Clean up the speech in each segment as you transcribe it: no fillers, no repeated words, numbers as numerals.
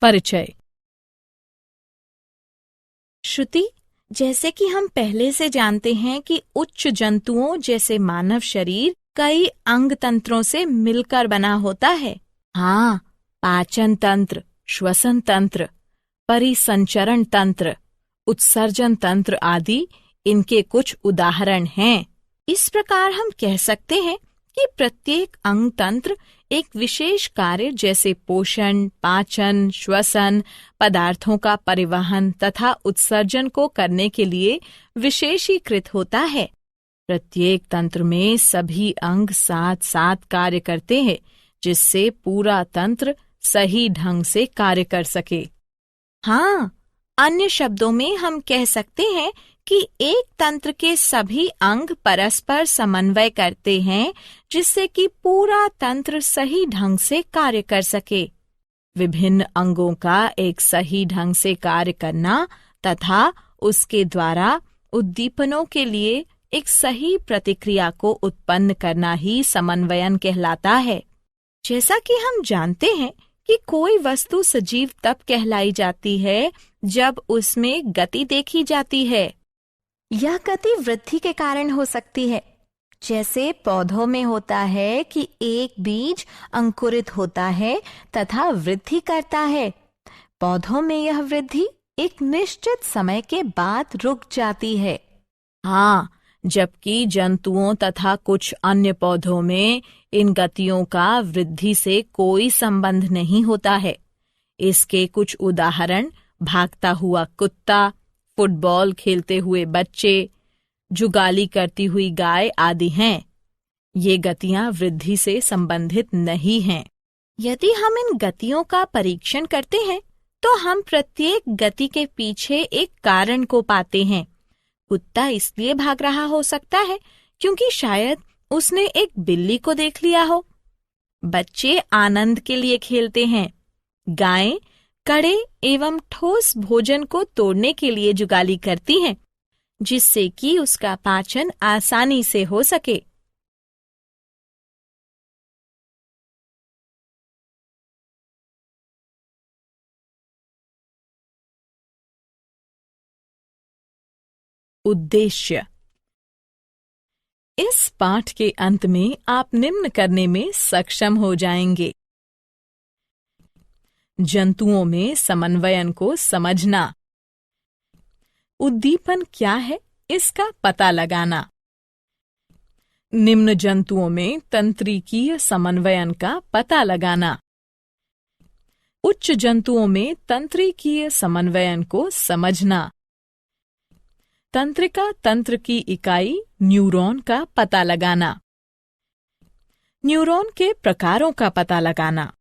परिचय। श्रुति, जैसे कि हम पहले से जानते हैं कि उच्च जंतुओं जैसे मानव शरीर कई अंग तंत्रों से मिलकर बना होता है। हाँ, पाचन तंत्र, श्वसन तंत्र, परिसंचरण तंत्र, उत्सर्जन तंत्र आदि इनके कुछ उदाहरण हैं। इस प्रकार हम कह सकते हैं कि प्रत्येक अंग तंत्र एक विशेष कार्य जैसे पोषण, पाचन, श्वसन, पदार्थों का परिवहन तथा उत्सर्जन को करने के लिए विशेषीकृत होता है। प्रत्येक तंत्र में सभी अंग साथ साथ कार्य करते हैं, जिससे पूरा तंत्र सही ढंग से कार्य कर सके। हाँ, अन्य शब्दों में हम कह सकते हैं कि एक तंत्र के सभी अंग परस्पर समन्वय करते हैं, जिससे कि पूरा तंत्र सही ढंग से कार्य कर सके। विभिन्न अंगों का एक सही ढंग से कार्य करना तथा उसके द्वारा उद्दीपनों के लिए एक सही प्रतिक्रिया को उत्पन्न करना ही समन्वयन कहलाता है। जैसा कि हम जानते हैं कि कोई वस्तु सजीव तब कहलाई जाती है जब उसमें गति देखी जाती है। यह गति वृद्धि के कारण हो सकती है, जैसे पौधों में होता है कि एक बीज अंकुरित होता है तथा वृद्धि करता है। पौधों में यह वृद्धि एक निश्चित समय के बाद रुक जाती है। हाँ, जबकि जंतुओं तथा कुछ अन्य पौधों में इन गतियों का वृद्धि से कोई संबंध नहीं होता है। इसके कुछ उदाहरण भागता हुआ कुत्ता, फुटबॉल खेलते हुए बच्चे, जुगाली करती हुई गाय आदि हैं। ये गतियां वृद्धि से संबंधित नहीं हैं। यदि हम इन गतियों का परीक्षण करते हैं, तो हम प्रत्येक गति के पीछे एक कारण को पाते हैं। कुत्ता इसलिए भाग रहा हो सकता है क्योंकि शायद उसने एक बिल्ली को देख लिया हो। बच्चे आनंद के लिए खेलते हैं। गायें कड़े एवं ठोस भोजन को तोड़ने के लिए जुगाली करती हैं, जिससे कि उसका पाचन आसानी से हो सके। उद्देश्य। इस पाठ के अंत में आप निम्न करने में सक्षम हो जाएंगे। जंतुओं में समन्वयन को समझना। उद्दीपन क्या है, इसका पता लगाना। निम्न जंतुओं में तंत्रिकीय समन्वयन का पता लगाना। उच्च जंतुओं में तंत्रिकीय समन्वयन को समझना। तंत्रिका तंत्र की इकाई न्यूरॉन का पता लगाना। न्यूरॉन के प्रकारों का पता लगाना।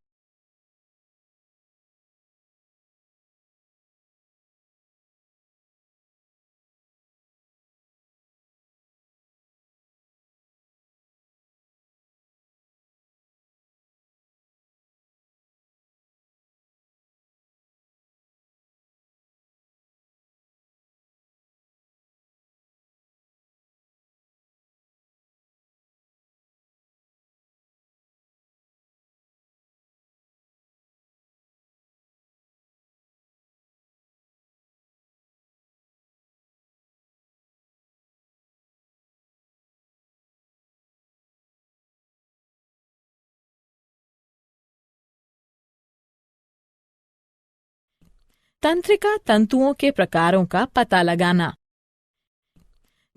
तंत्रिका तंतुओं के प्रकारों का पता लगाना।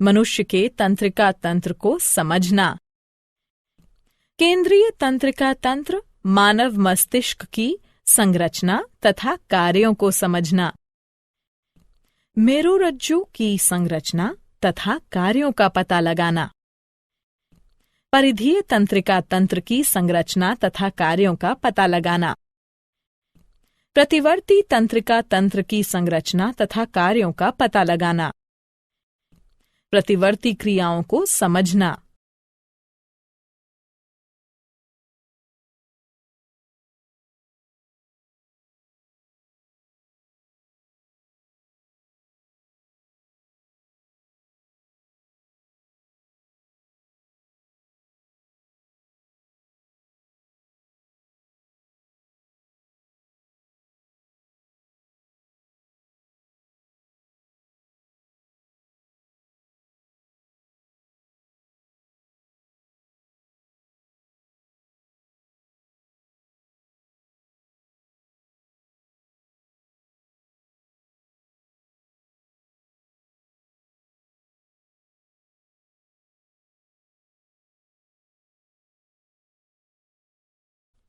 मनुष्य के तंत्रिका तंत्र को समझना। केंद्रीय तंत्रिका तंत्र मानव मस्तिष्क की संरचना तथा कार्यों को समझना। मेरुरज्जु की संरचना तथा कार्यों का पता लगाना। परिधीय तंत्रिका तंत्र की संरचना तथा कार्यों का पता लगाना। प्रतिवर्ती तंत्रिका तंत्र की संरचना तथा कार्यों का पता लगाना। प्रतिवर्ती क्रियाओं को समझना।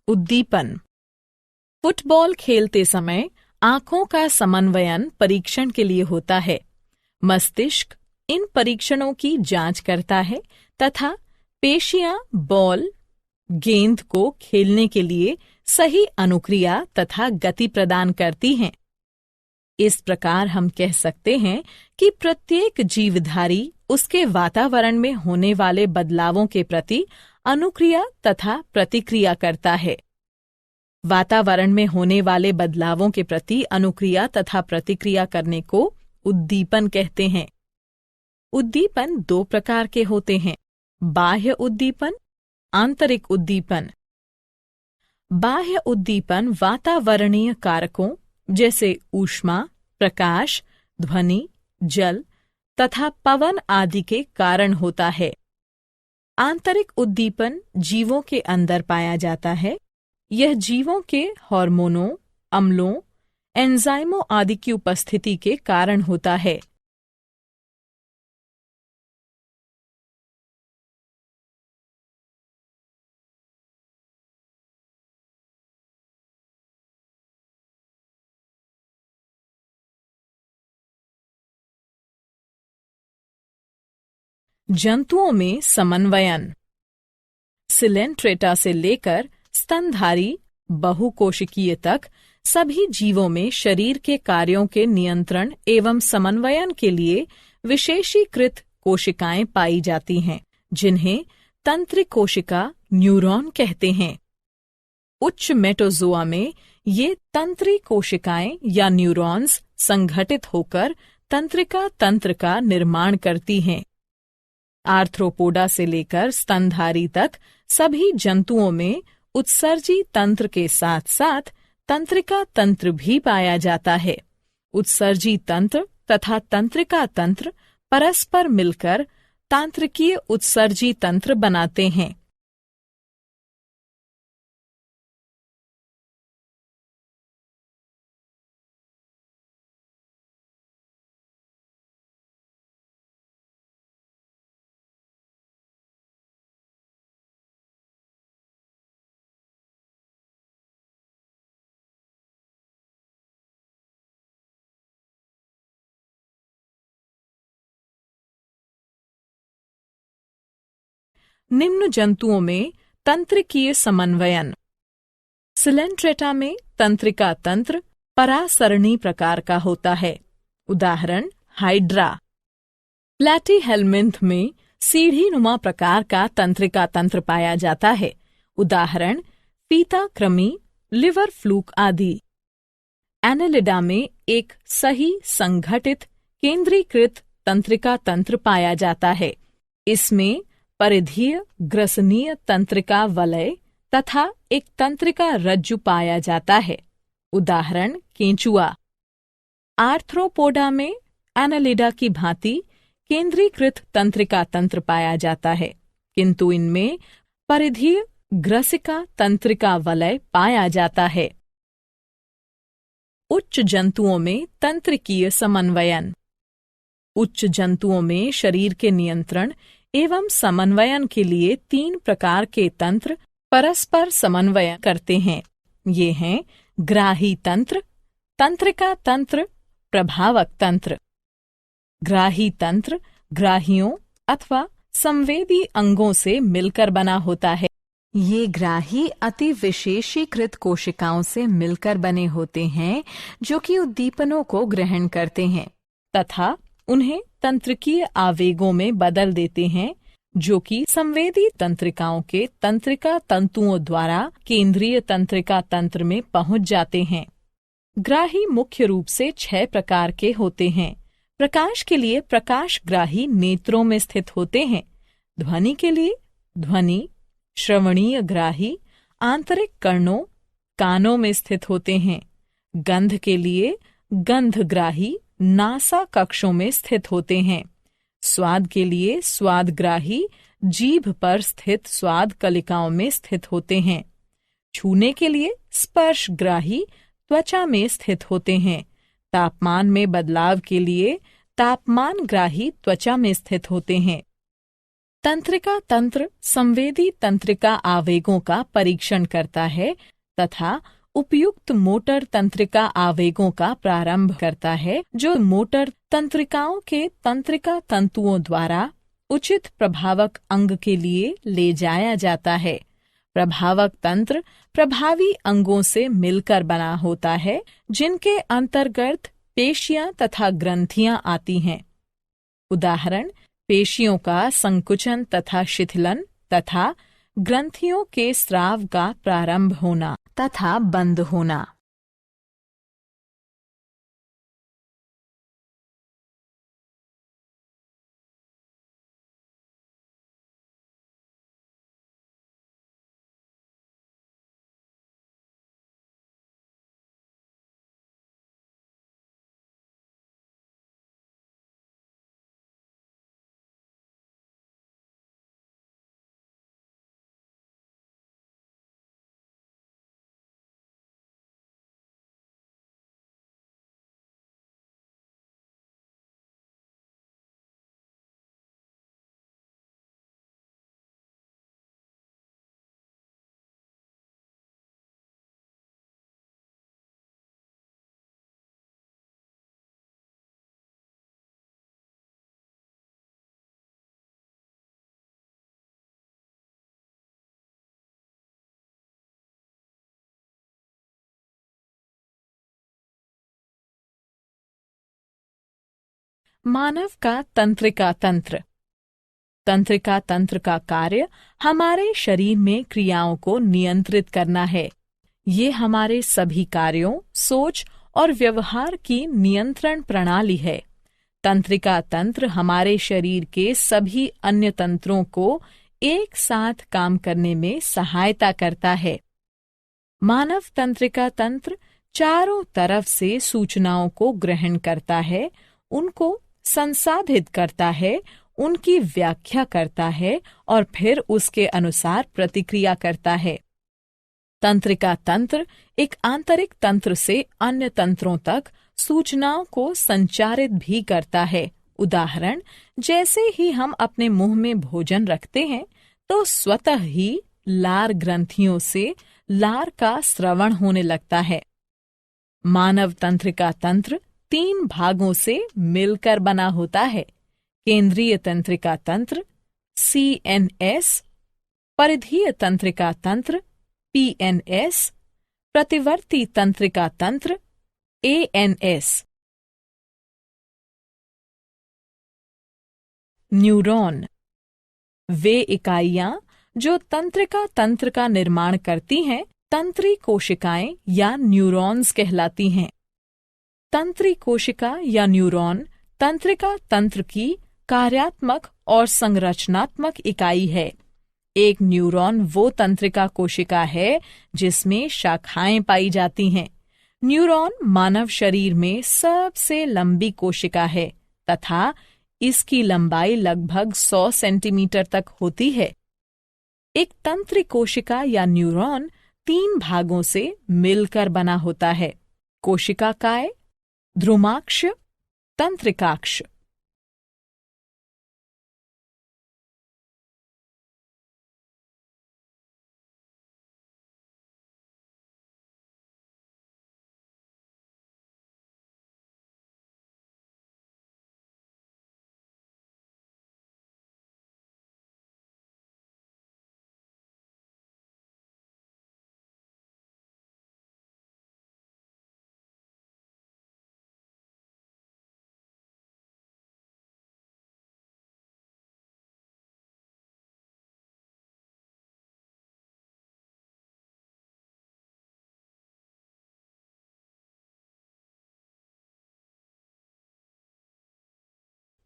उद्दीपन। फुटबॉल खेलते समय आंखों का समन्वयन परीक्षण के लिए होता है। मस्तिष्क इन परीक्षणों की जांच करता है तथा पेशियां बॉल गेंद को खेलने के लिए सही अनुक्रिया तथा गति प्रदान करती हैं। इस प्रकार हम कह सकते हैं कि प्रत्येक जीवधारी उसके वातावरण में होने वाले बदलावों के प्रति अनुक्रिया तथा प्रतिक्रिया करता है। वातावरण में होने वाले बदलावों के प्रति अनुक्रिया तथा प्रतिक्रिया करने को उद्दीपन कहते हैं। उद्दीपन दो प्रकार के होते हैं, बाह्य उद्दीपन, आंतरिक उद्दीपन। बाह्य उद्दीपन वातावरणीय कारकों जैसे ऊष्मा, प्रकाश, ध्वनि, जल तथा पवन आदि के कारण होता है। आंतरिक उद्दीपन जीवों के अंदर पाया जाता है। यह जीवों के हार्मोनों, अम्लों, एंजाइमों आदि की उपस्थिति के कारण होता है। जंतुओं में समन्वयन। सिलेंट्रेटा से लेकर स्तनधारी बहुकोशिकीय तक सभी जीवों में शरीर के कार्यों के नियंत्रण एवं समन्वयन के लिए विशेषीकृत कोशिकाएं पाई जाती हैं, जिन्हें तंत्रिक कोशिका न्यूरॉन कहते हैं। उच्च मेटोजोआ में ये तंत्रिक कोशिकाएं या न्यूरॉन्स संगठित होकर तंत्रिका तंत्र का निर्माण करती हैं। आर्थ्रोपोडा से लेकर स्तनधारी तक सभी जंतुओं में उत्सर्जी तंत्र के साथ साथ तंत्रिका तंत्र भी पाया जाता है। उत्सर्जी तंत्र तथा तंत्रिका तंत्र परस्पर मिलकर तांत्रिकीय उत्सर्जी तंत्र बनाते हैं। निम्न जंतुओं में तंत्रिकीय समन्वयन। सिलेंट्रेटा में तंत्रिका तंत्र परासरणी प्रकार का होता है। उदाहरण हाइड्रा। प्लैटीहेल्मिंथ में सीढ़ीनुमा प्रकार का तंत्रिका तंत्र पाया जाता है। उदाहरण फीता कृमि, लिवर फ्लूक आदि। एनेलिडा में एक सही संगठित केंद्रीकृत तंत्रिका तंत्र पाया जाता है। इसमें परिधीय ग्रसनीय तंत्रिका वलय तथा एक तंत्रिका रज्जु पाया जाता है। उदाहरण केंचुआ। आर्थ्रोपोडा में एनालिडा की भांति केंद्रीकृत तंत्रिका तंत्र पाया जाता है, किंतु इनमें परिधीय ग्रसिका तंत्रिका वलय पाया जाता है। उच्च जंतुओं में तंत्रिकीय समन्वयन। उच्च जंतुओं में शरीर के नियंत्रण एवं समन्वयन के लिए 3 प्रकार के तंत्र परस्पर समन्वय करते हैं। ये हैं ग्राही तंत्र, तंत्रिका तंत्र, प्रभावक तंत्र। ग्राही तंत्र ग्राहियों अथवा संवेदी अंगों से मिलकर बना होता है। ये ग्राही अति विशेषीकृत कोशिकाओं से मिलकर बने होते हैं, जो कि उद्दीपनों को ग्रहण करते हैं तथा उन्हें तंत्रिकीय आवेगों में बदल देते हैं, जो कि संवेदी तंत्रिकाओं के तंत्रिका तंतुओं द्वारा केंद्रीय तंत्रिका तंत्र में पहुंच जाते हैं। ग्राही मुख्य रूप से 6 प्रकार के होते हैं। प्रकाश के लिए प्रकाशग्राही नेत्रों में स्थित होते हैं। ध्वनि के लिए ध्वनि, श्रवणीय ग्राही आंतरिक कर्णों कानों में स्थित होते हैं। गंध के लिए गंधग्राही नासा कक्षों में स्थित होते हैं। स्वाद के लिए स्वादग्राही जीभ पर स्थित स्वाद कलिकाओं में स्थित होते हैं। छूने के लिए स्पर्शग्राही त्वचा में स्थित होते हैं। तापमान में बदलाव के लिए तापमानग्राही त्वचा में स्थित होते हैं। तंत्रिका तंत्र संवेदी तंत्रिका आवेगों का परीक्षण करता है तथा उपयुक्त मोटर तंत्रिका आवेगों का प्रारंभ करता है, जो मोटर तंत्रिकाओं के तंत्रिका तंतुओं द्वारा उचित प्रभावक अंग के लिए ले जाया जाता है। प्रभावक तंत्र प्रभावी अंगों से मिलकर बना होता है, जिनके अंतर्गत पेशियां तथा ग्रंथियां आती हैं। उदाहरण, पेशियों का संकुचन तथा शिथिलन तथा ग्रंथियों के स्राव का प्रारंभ होना तथा बंद होना। मानव का तंत्रिका तंत्र। तंत्रिका तंत्र का कार्य हमारे शरीर में क्रियाओं को नियंत्रित करना है। ये हमारे सभी कार्यों, सोच और व्यवहार की नियंत्रण प्रणाली है। तंत्रिका तंत्र हमारे शरीर के सभी अन्य तंत्रों को एक साथ काम करने में सहायता करता है। मानव तंत्रिका तंत्र चारों तरफ से सूचनाओं को ग्रहण करता है, उनको संसाधित करता है, उनकी व्याख्या करता है और फिर उसके अनुसार प्रतिक्रिया करता है। तंत्रिका तंत्र एक आंतरिक तंत्र से अन्य तंत्रों तक सूचनाओं को संचारित भी करता है। उदाहरण, जैसे ही हम अपने मुंह में भोजन रखते हैं तो स्वतः ही लार ग्रंथियों से लार का स्रवण होने लगता है। मानव तंत्रिका तंत्र 3 भागों से मिलकर बना होता है। केंद्रीय तंत्रिका तंत्र CNS, परिधीय तंत्रिका तंत्र PNS, प्रतिवर्ती तंत्रिका तंत्र ANS। न्यूरॉन वे इकाइयां जो तंत्रिका तंत्र का निर्माण करती हैं, तंत्री कोशिकाएं या न्यूरॉन्स कहलाती हैं। तंत्री कोशिका या न्यूरॉन तंत्रिका तंत्र की कार्यात्मक और संरचनात्मक इकाई है। एक न्यूरॉन वो तंत्रिका कोशिका है जिसमें शाखाएं पाई जाती हैं। न्यूरॉन मानव शरीर में सबसे लंबी कोशिका है तथा इसकी लंबाई लगभग 100 सेंटीमीटर तक होती है। एक तंत्री कोशिका या न्यूरॉन 3 भागों से मिलकर बना होता है। कोशिकाकाय, ध्रुमाक्ष, तंत्रिकाक्ष।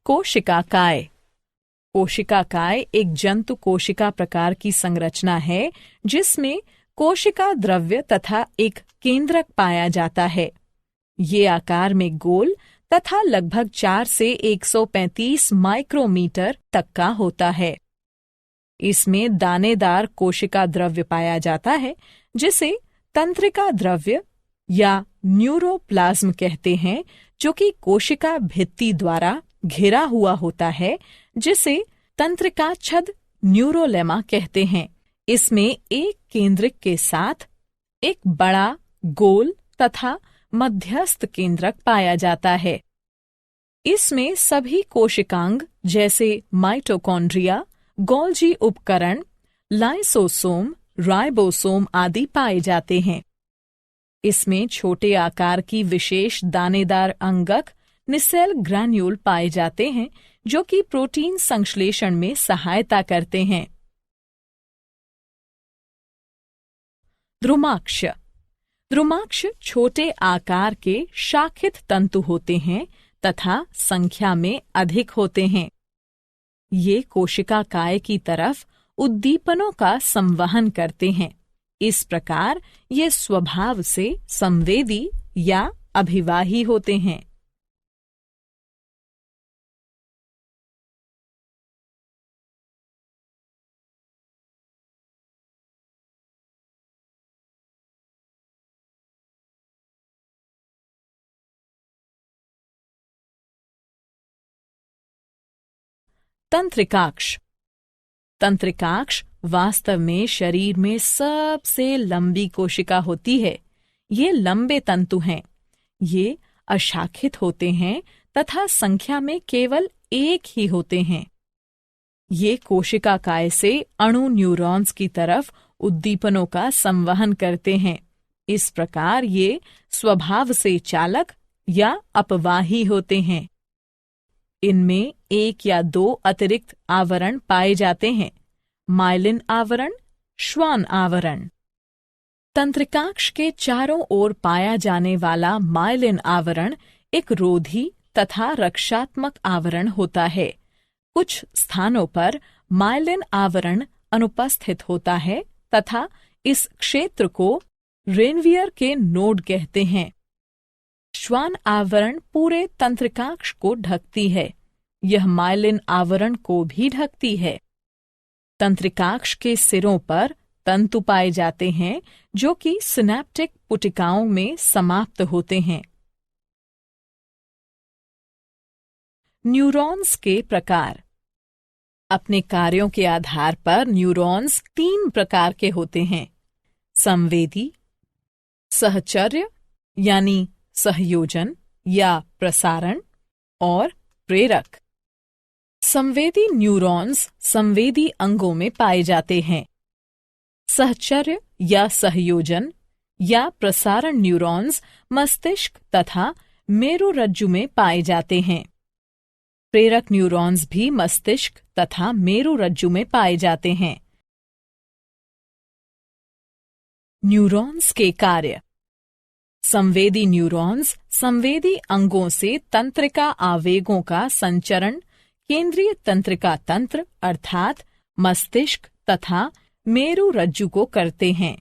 कोशिकाकाय। कोशिकाकाय एक जंतु कोशिका प्रकार की संरचना है जिसमें कोशिका द्रव्य तथा एक केंद्रक पाया जाता है। ये आकार में गोल तथा लगभग 4 से 135 माइक्रोमीटर तक का होता है। इसमें दानेदार कोशिका द्रव्य पाया जाता है जिसे तंत्रिका द्रव्य या न्यूरोप्लाज्म कहते हैं, जो कि कोशिका भित्ति द्वारा घिरा हुआ होता है, जिसे तंत्रिका छद न्यूरोलेमा कहते हैं। इसमें एक केंद्रक के साथ एक बड़ा गोल तथा मध्यस्थ केंद्रक पाया जाता है। इसमें सभी कोशिकांग जैसे माइटोकॉन्ड्रिया, गोल्जी उपकरण, लाइसोसोम, राइबोसोम आदि पाए जाते हैं। इसमें छोटे आकार की विशेष दानेदार अंगक निसेल ग्रैन्यूल पाए जाते हैं जो कि प्रोटीन संश्लेषण में सहायता करते हैं। द्रुमाक्ष। द्रुमाक्ष छोटे आकार के शाखित तंतु होते हैं तथा संख्या में अधिक होते हैं। ये कोशिका काय की तरफ उद्दीपनों का संवहन करते हैं। इस प्रकार ये स्वभाव से संवेदी या अभिवाही होते हैं। तंत्रिकाक्ष। तंत्रिकाक्ष वास्तव में शरीर में सबसे लंबी कोशिका होती है। ये लंबे तंतु हैं। ये अशाखित होते हैं तथा संख्या में केवल एक ही होते हैं। ये कोशिका काय से अणु न्यूरॉन्स की तरफ उद्दीपनों का संवहन करते हैं। इस प्रकार ये स्वभाव से चालक या अपवाही होते हैं। इनमें एक या दो अतिरिक्त आवरण पाए जाते हैं, माइलिन आवरण, श्वान आवरण। तंत्रिकाक्ष के चारों ओर पाया जाने वाला माइलिन आवरण एक रोधी तथा रक्षात्मक आवरण होता है। कुछ स्थानों पर माइलिन आवरण अनुपस्थित होता है तथा इस क्षेत्र को रेनवियर के नोड कहते हैं। श्वान आवरण पूरे तंत्रिकाक्ष को ढकती है। यह माइलिन आवरण को भी ढकती है। तंत्रिकाक्ष के सिरों पर तंतु पाए जाते हैं जो कि सिनेप्टिक पुटिकाओं में समाप्त होते हैं। न्यूरॉन्स के प्रकार। अपने कार्यों के आधार पर न्यूरॉन्स 3 प्रकार के होते हैं: संवेदी, सहचर्य यानी सहयोजन या प्रसारण, और प्रेरक। संवेदी न्यूरॉन्स संवेदी अंगों में पाए जाते हैं। सहचर्य या सहयोजन या प्रसारण न्यूरॉन्स मस्तिष्क तथा मेरुरज्जु में पाए जाते हैं। प्रेरक न्यूरॉन्स भी मस्तिष्क तथा मेरुरज्जु में पाए जाते हैं। न्यूरॉन्स के कार्य। संवेदी न्यूरॉन्स संवेदी अंगों से तंत्रिका आवेगों का संचरण केंद्रीय तंत्रिका तंत्र अर्थात मस्तिष्क तथा मेरुरज्जु को करते हैं।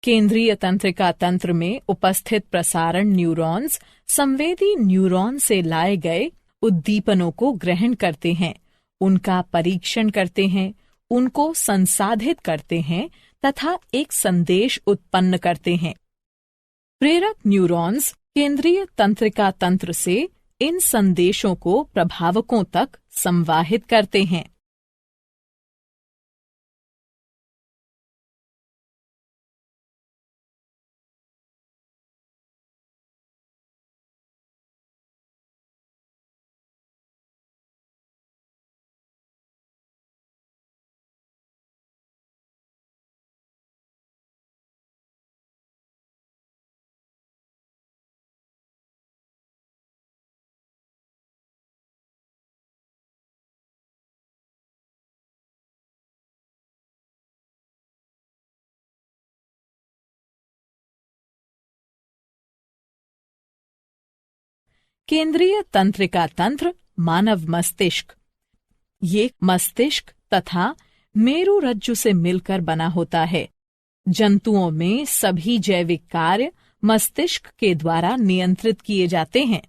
केंद्रीय तंत्रिका तंत्र में उपस्थित प्रसारण न्यूरॉन्स संवेदी न्यूरॉन से लाए गए उद्दीपनों को ग्रहण करते हैं, उनका परीक्षण करते हैं, उनको संसाधित करते हैं तथा एक संदेश उत्पन्न करते हैं। प्रेरक न्यूरॉन्स केंद्रीय तंत्रिका तंत्र से इन संदेशों को प्रभावकों तक संवाहित करते हैं। केंद्रीय तंत्रिका तंत्र मानव मस्तिष्क। ये मस्तिष्क तथा मेरुरज्जु से मिलकर बना होता है। जंतुओं में सभी जैविक कार्य मस्तिष्क के द्वारा नियंत्रित किए जाते हैं।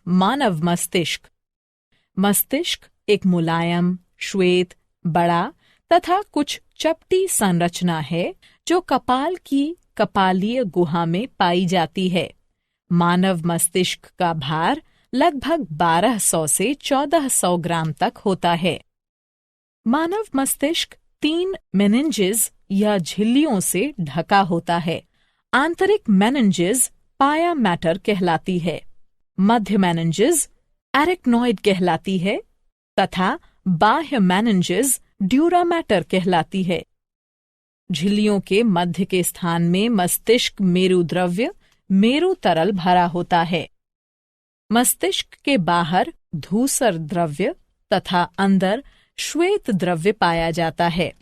मानव मस्तिष्क। मस्तिष्क एक मुलायम, श्वेत, बड़ा तथा कुछ चपटी संरचना है जो कपाल की कपालीय गुहा में पाई जाती है। मानव मस्तिष्क का भार लगभग 1200 से 1400 ग्राम तक होता है। मानव मस्तिष्क 3 मेनिन्जेस या झिल्लियों से ढका होता है। आंतरिक मेनिन्जेस पाया मैटर कहलाती है, मध्य मेनिन्जेस एरिक्नॉइड कहलाती है तथा बाह्य मेनिन्जेस ड्यूरा मैटर कहलाती है। झिल्लियों के मध्य के स्थान में मस्तिष्क मेरु द्रव्य मेरु तरल भरा होता है। मस्तिष्क के बाहर धूसर द्रव्य तथा अंदर श्वेत द्रव्य पाया जाता है।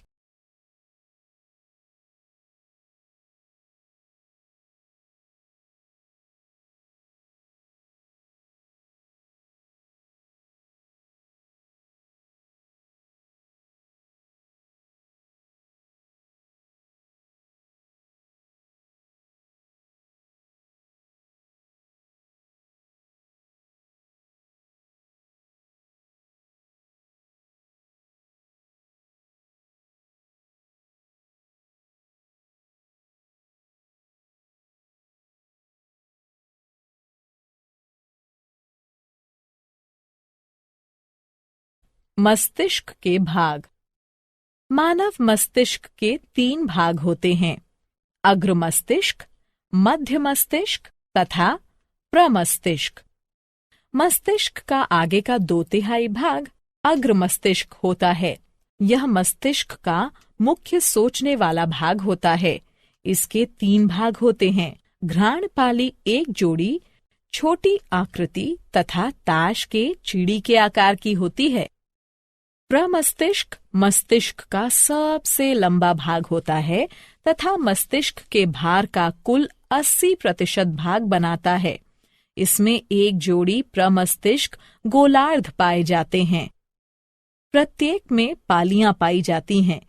मस्तिष्क के भाग। मानव मस्तिष्क के 3 भाग होते हैं, अग्र मस्तिष्क, मध्य मस्तिष्क तथा प्रमस्तिष्क। मस्तिष्क का आगे का 2/3 भाग अग्र मस्तिष्क होता है। यह मस्तिष्क का मुख्य सोचने वाला भाग होता है। इसके 3 भाग होते हैं, घ्राणपाली एक जोड़ी छोटी आकृति तथा ताश के चिड़ी के आकार की होती है। प्रमस्तिष्क मस्तिष्क का सबसे लंबा भाग होता है तथा मस्तिष्क के भार का कुल 80% भाग बनाता है। इसमें एक जोड़ी प्रमस्तिष्क गोलार्ध पाए जाते हैं। प्रत्येक में पालियां पाई जाती हैं,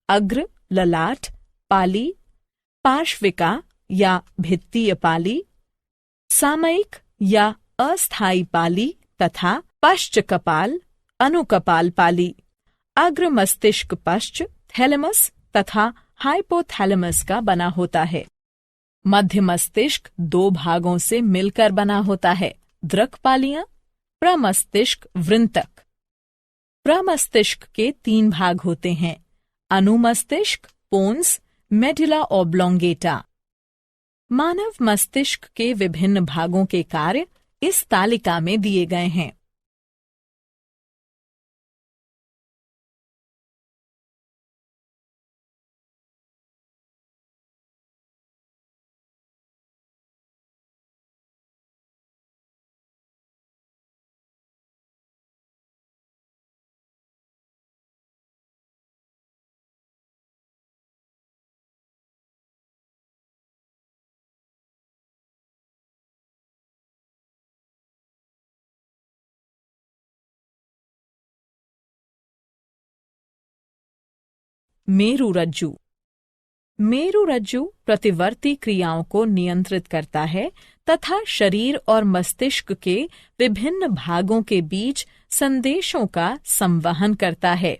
अग्र, ललाट, पाली, पार्श्विका या भित्तीय पाली, सामयिक या अस्थायी पाली तथा पश्च कपाल, अनुकपाल पाली। अग्र मस्तिष्क पश्च, थैलेमस तथा हाइपोथैलेमस का बना होता है। मध्य मस्तिष्क 2 भागों से मिलकर बना होता है, द्रक पालियां, प्रमस्तिष्क वृंतक। प्रमस्तिष्क के 3 भाग होते हैं, अनुमस्तिष्क, पोन्स, मेडुला ऑब्लोंगेटा। मानव मस्तिष्क के विभिन्न भागों के कार्य इस तालिका में दिए गए हैं। मेरुरज्जु। मेरुरज्जु प्रतिवर्ती क्रियाओं को नियंत्रित करता है तथा शरीर और मस्तिष्क के विभिन्न भागों के बीच संदेशों का संवहन करता है।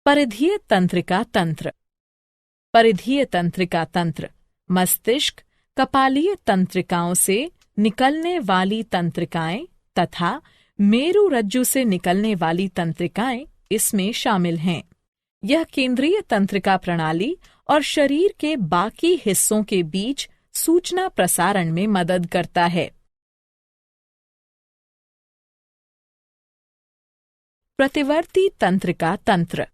परिधीय तंत्रिका तंत्र। परिधीय तंत्रिका तंत्र मस्तिष्क, कपालीय तंत्रिकाओं से निकलने वाली तंत्रिकाएं तथा मेरुरज्जु से निकलने वाली तंत्रिकाएं इसमें शामिल हैं। यह केंद्रीय तंत्रिका प्रणाली और शरीर के बाकी हिस्सों के बीच सूचना प्रसारण में मदद करता है। प्रतिवर्ती तंत्रिका तंत्र।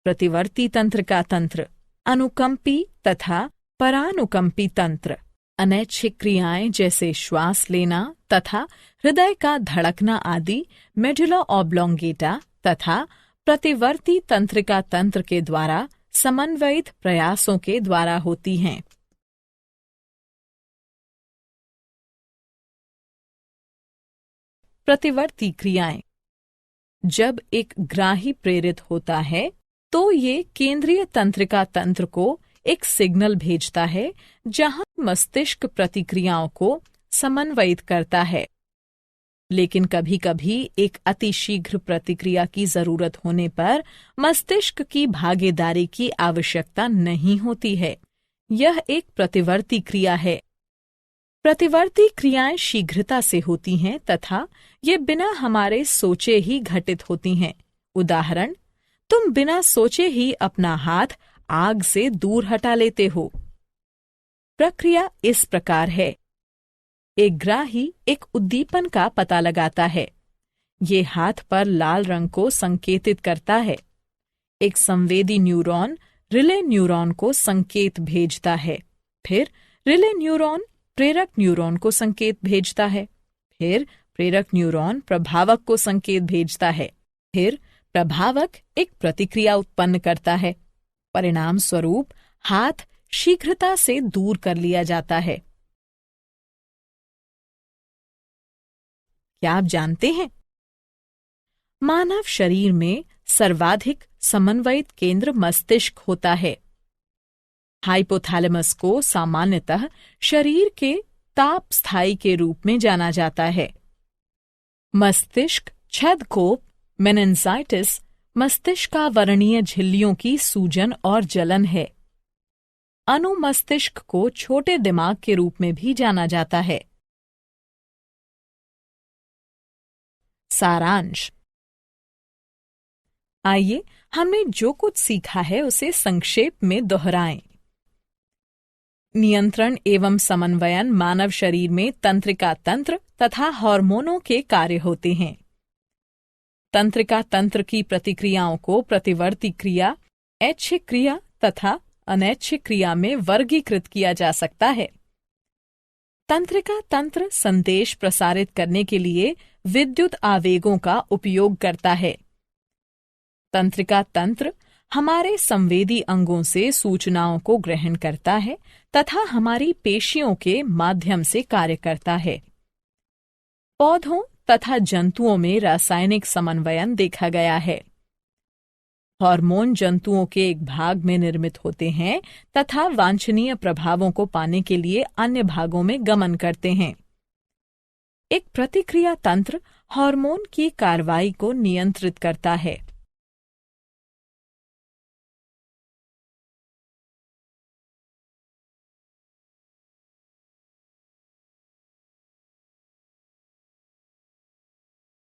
प्रतिवर्ती तंत्रिका तंत्र अनुकंपी तथा परानुकंपी तंत्र अनैच्छिक क्रियाएं जैसे श्वास लेना तथा हृदय का धड़कना आदि मेडुला ऑब्लोंगेटा तथा प्रतिवर्ती तंत्रिका तंत्र के द्वारा समन्वयित प्रयासों के द्वारा होती हैं। प्रतिवर्ती क्रियाएं। जब एक ग्राही प्रेरित होता है तो ये केंद्रीय तंत्रिका तंत्र को एक सिग्नल भेजता है जहां मस्तिष्क प्रतिक्रियाओं को समन्वयित करता है। लेकिन कभी कभी एक अतिशीघ्र प्रतिक्रिया की जरूरत होने पर मस्तिष्क की भागीदारी की आवश्यकता नहीं होती है। यह एक प्रतिवर्ती क्रिया है। प्रतिवर्ती क्रियाएं शीघ्रता से होती हैं तथा ये बिना हमारे सोचे ही घटित होती हैं। उदाहरण, तुम बिना सोचे ही अपना हाथ आग से दूर हटा लेते हो। प्रक्रिया इस प्रकार है। एक ग्राही एक उद्दीपन का पता लगाता है। ये हाथ पर लाल रंग को संकेतित करता है। एक संवेदी न्यूरॉन रिले न्यूरॉन को संकेत भेजता है। फिर रिले न्यूरॉन प्रेरक न्यूरॉन को संकेत भेजता है। फिर प्रेरक न्यूरॉन प्रभावक को संकेत भेजता है। फिर प्रभावक एक प्रतिक्रिया उत्पन्न करता है। परिणाम स्वरूप हाथ शीघ्रता से दूर कर लिया जाता है। क्या आप जानते हैं? मानव शरीर में सर्वाधिक समन्वयित केंद्र मस्तिष्क होता है। हाइपोथैलेमस को सामान्यतः शरीर के ताप स्थायी के रूप में जाना जाता है। मस्तिष्क छेदकोप मेनिंजाइटिस मस्तिष्कावरणीय झिल्लियों की सूजन और जलन है। अनुमस्तिष्क को छोटे दिमाग के रूप में भी जाना जाता है। सारांश। आइए हमने जो कुछ सीखा है उसे संक्षेप में दोहराएं। नियंत्रण एवं समन्वयन मानव शरीर में तंत्रिका तंत्र तथा हार्मोनों के कार्य होते हैं। तंत्रिका तंत्र की प्रतिक्रियाओं को प्रतिवर्ती क्रिया, ऐच्छिक क्रिया तथा अनैच्छिक क्रिया में वर्गीकृत किया जा सकता है। तंत्रिका तंत्र संदेश प्रसारित करने के लिए विद्युत आवेगों का उपयोग करता है। तंत्रिका तंत्र हमारे संवेदी अंगों से सूचनाओं को ग्रहण करता है तथा हमारी पेशियों के माध्यम से कार्य करता है। पौधों तथा जंतुओं में रासायनिक समन्वयन देखा गया है। हार्मोन जंतुओं के एक भाग में निर्मित होते हैं तथा वांछनीय प्रभावों को पाने के लिए अन्य भागों में गमन करते हैं। एक प्रतिक्रिया तंत्र हार्मोन की कार्रवाई को नियंत्रित करता है।